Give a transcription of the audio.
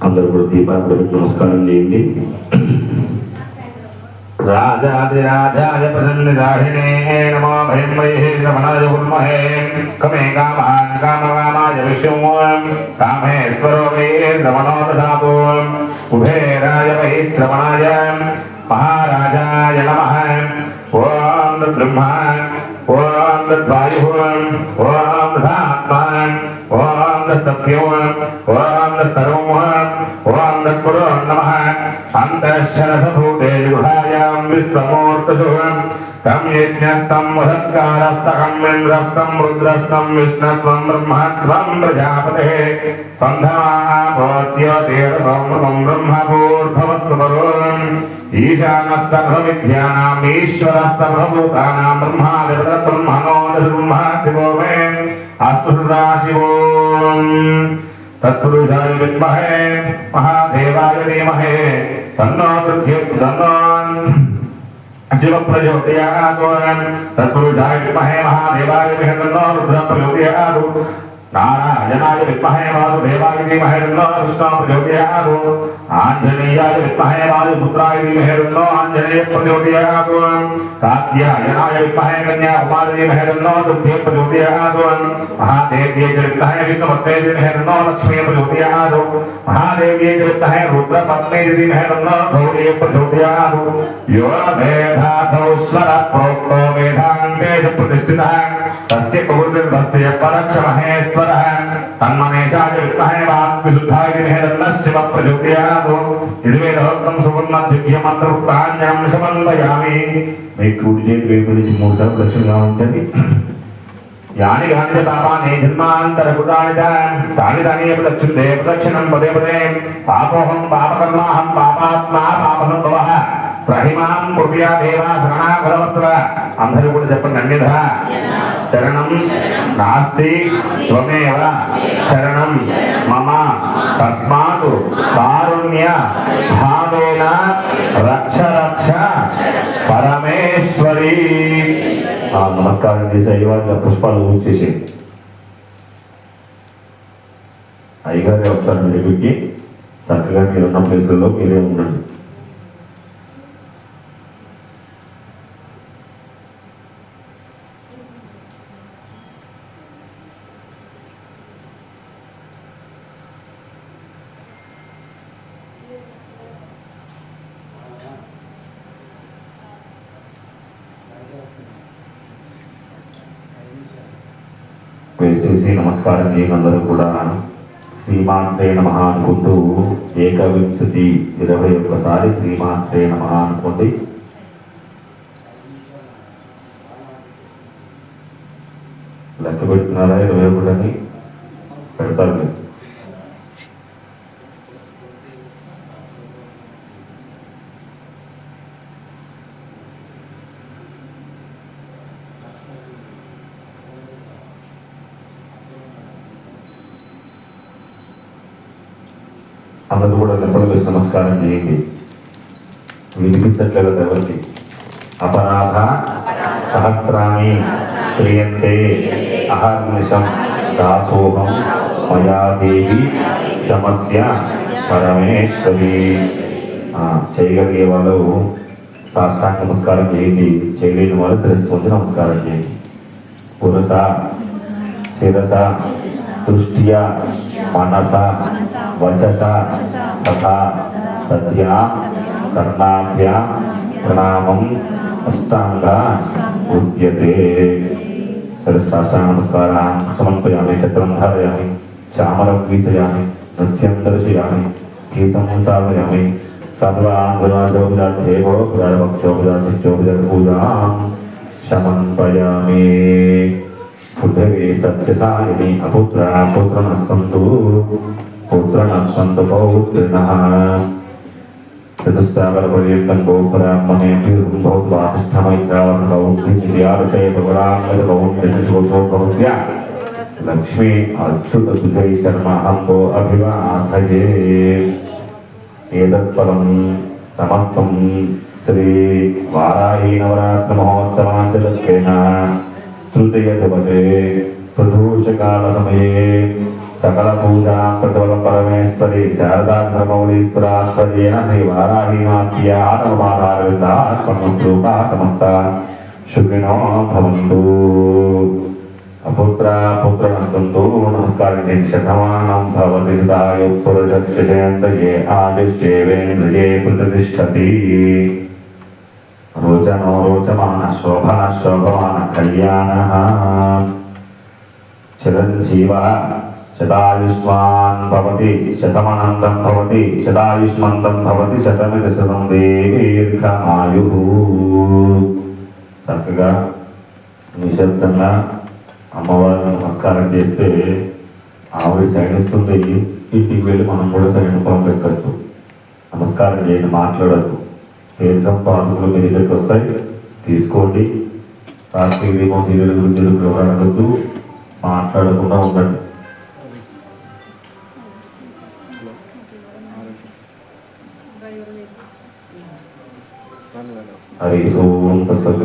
అందరూ కూడా దీపానికి నమస్కారం చేయండి. రాజాదిరాజాయ ప్రసన్నిదాహినే నమో భయం వైహే రమణాయ గుర్మహే కమే కామాన్ కామకామాయ విష్ణుం కామేశ్వరో మే రమణో దదాతు కుబేరాయ వై శ్రవణాయ మహారాజాయ నమః. ఓం బ్రహ్మ ఓం వాయు ఓం ఆత్మా ఓం సత్యం ఓం సర్వం ఓం గురు నమః. అంతఃశరభూతే గుహాయాం విశ్వమూర్తశు తం యజ్ఞస్తం వసత్కారస్తకం ఇంద్రస్తం రుద్రస్తం విష్ణుత్వం బ్రహ్మత్వం ప్రజాపతే సంధాపోత్యోతేరసోమృతం బ్రహ్మభూర్భవస్వరం ఈశానः సర్వవిద్యానాం ఈశ్వరः సర్వభూతానాం బ్రహ్మాదిబ్రహ్మణో బ్రహ్మ శివో మే అస్తు సదాశివో. తత్పురుషాయ విద్మహే మహాదేవాయ ధీమహి తన్నో శివ ప్రచోదయాత్. తత్పురుషాయ విద్మహే మహాదేవాయ ధీమహి తన్నో రుద్ర ప్రచోదయాత్. నారాయణాయ విద్మహే వాసుదేవాయ ధీమహి తన్నో కృష్ణో ప్రచోదయాత్. ఆంజనేయాయ విద్మహే వాయుపుత్రాయ ధీమహి తన్నో ఆంజనేయ ప్రచోదయాత్. కాత్యాయనాయ విద్మహే కన్యాకుమారి ధీమహి తన్నో దుర్గే ప్రచోదయాత్. మహాదేవ్యై చ విద్మహే విష్ణుపత్నే ధీమహి తన్నో లక్ష్మీ ప్రచోదయాత్. మహాదేవ్యై చ విద్మహే రుద్రపత్నే ధీమహి తన్నో గౌరీ ప్రచోదయాత్. యో వేదాధౌస్వర ప్రోక్తో వేదాంతే చ ప్రతిష్ఠితః తస్య ప్రవృత్తిర్భస్య పరక్ష మహేశ్వరః. తన్మనేశాయ విద్మహే వాగ్విశుద్ధాయ ధీమహి తన్నః శివ ప్రచోదయాత్. ఇది వేదోక్తం సువర్ణదివ్యమంత్రపుష్పాణ్యం సమన్వయామి. మీ కుడి చేతి వైపు నుంచి 3 సార్లు ప్రదక్షిణగా ఉంచండి. యాని గాని పాపాని జన్మాంతరకృతాని తాని తాని ప్రదక్షిణే ప్రదక్షిణం పదే పదే. పాపోహం పాపకర్మాహం పాపాత్మా పాపసంభవః ప్రహిమాం కృపయా దేవా శరణాగతవత్సల. అందరూ కూడా చెప్పండి అన్యథ శరణం నాస్తి త్వమేవ శరణం మమ తస్మాత్ కారుణ్య భావేన రక్ష రక్ష పరమేశ్వరి. నమస్కారం చేసి అయ్యవారి పుష్పాలు ఉంచేసి అయ్యగారి ఒకసారి నిలబెట్టి చక్కగా మీరున్న ప్లేసుల్లో మీరే ఉండండి. చేసి నమస్కారం చేయని అందరూ కూడా శ్రీమాత్రే నమః అనుకుంటూ 21 సారి శ్రీమాత్రే నమః అనుకోండి. లెక్క పెడుతున్నారా 21 అని పెడతారు మీరు. అందరూ కూడా లెక్కలు వేసి నమస్కారం చేయండి. వినిపించట్లేదు ఎవరికి. అపరాధ సహస్రాన్ని క్రియంతే అహర్నిశం దాసోహం మయా దేవి క్షమస్య పరమేశ్వరి. చేయగలిగే వాళ్ళు సాష్టాంగ నమస్కారం చేయండి. చేయలేని వాళ్ళు శిరస్సు ఉంచి నమస్కారం చేయండి. పురస శిరస దృష్ట్య మనస వచస తథా సద్యా కర్ణాభ్యా ప్రణామం అష్టాంగ ఉద్యతే. శిరస్సాష్టాంగ నమస్కారం సమర్పయామి. చక్రం ధారయామి. చామరం గీతయామి. నృత్యం దర్శయామి. గీతం సాధయామి. సర్వాంగోపదార్థేవో పూజాం సమర్పయామి. పృథివీ సత్యసాయిని అపుత్ర పుత్రనస్సంతు పుత్రనస్సంతు పౌత్రిణః. చతుస్సాగరపర్యంతం గోపురామనే భగవాన్ లక్ష్మీ అచ్యుత సుజై శర్మ అంబో అభివాహయే. ఏతత్ఫలం సమస్తం శ్రీ వారాహి నవరాత్రి మహోత్సవాంచలత్వేన తృతీయ దివసే ప్రదోషకాల సమయే सकल पूजा प्रतिफल परमेश्वरी शारदाधर्मौलीश्वरात्मजेन श्री वाराहीमात्या आत्मबाधार्विदात्मस्वरूपा समस्ता सुखिनो भवन्तु। अपुत्रा पुत्रनस्तु नमस्कार शतमानं भवति सदायुः आयुष्येवेन्द्रिये प्रतिष्ठति। रोचनो रोचमानः शोभनः शोभमानः कल्याणः चिरञ्जीवः शतायुष्मान् भवति शतमनन्तं भवति शतायुष्मन्तं भवति शतमिति शतं दीर्घमायुः। చక్కగా నిశ్శబ్దంగా అమ్మవారిని నమస్కారం చేస్తే ఆవిడ శయనిస్తుంది, ఇంటికి వెళ్ళి మనం కూడా శయనపం పెట్టచ్చు. నమస్కారం చేయండి, మాట్లాడద్దు. తీర్థం పాదుకులు మీ దగ్గరికి వస్తాయి, తీసుకోండి. రాత్రి దీపం సీరియల్ గురించి అడగద్దు, మాట్లాడకుండా ఉండండి. హరి ఓం తస్సత్.